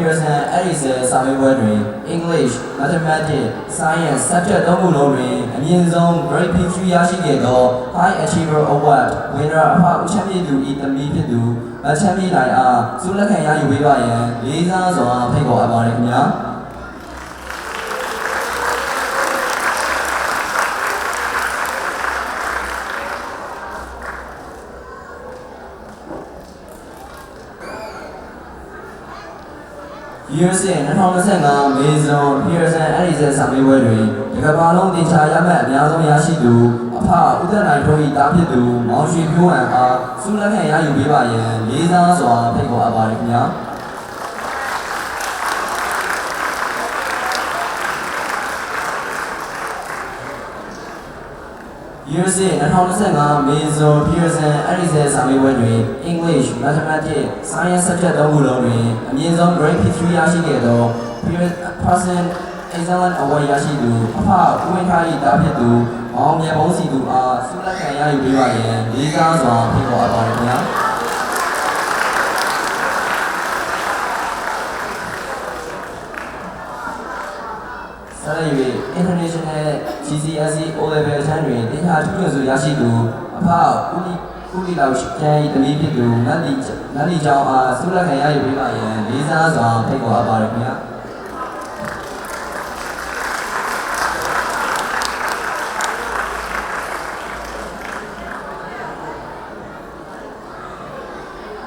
Pearson Edison စာမေးပွဲတွင် English, Mathematics, Science subject 3ခုလုံးတွင်အမြင့်ဆုံး Grade P3 ရရှိခဲ့သော High Achiever Award winner အဖဦးချမ်းမြေ့သူဤသမီးဖြစ်သူမချမ်းမြေ့နိုင်အားဆုလက်ခံရယူပေးပါရန်လေးစားစွာဖိတ်ခေါ်အပ်ပါတယ်ခင်ဗျာUSA 2025 Maison Pearson Edison စာမေးပွဲတွင်ဒီကမ္ဘာလုံးတင်ချာရမှတ်အများဆုံးရရှိသူအဖဦးသက်နိုင်ထွန်း၏သားဖြစ်သူမောင်ရွှေဖြိုးဟန်အားဆုလက်ခံရယူပေးပါရန်လေးစားစွာဖိတ်ခေါ်အပ်ပါတယ်ခင်ဗျာUSA 2025 Maison Pearson Edison စာမေးပွဲတွင် English, Mathematics, Science subject 3ခုလုံးတွင်အမြင့်ဆုံး Grade P3 ရရှိခဲ့သော Pearson Excellent Award ရရှိသူအဖဦးဝင်းထား၏သားဖြစ်သူမောင်မြတ်ဘုံစီသူအားဆုလက်ခံရယူပေးပါရန်လေးစားစွာဖိတ်ခေါ်အပ်ပါတယ်ခင်ဗျာဆက်လက်၍ International GCSE O-Level အထက်တွင်တင်ချာထူးချွန်စွာရရှိသူအဖဦးလီလောက်ကျန်း၏သမီးဖြစ်သူနတ်လီကျောင်းအားဆုလက်ခံရယူပေးပါရန်လေးစားစွာဖိတ်ခေါ်အပ်ပါတယ်ခင်ဗျာ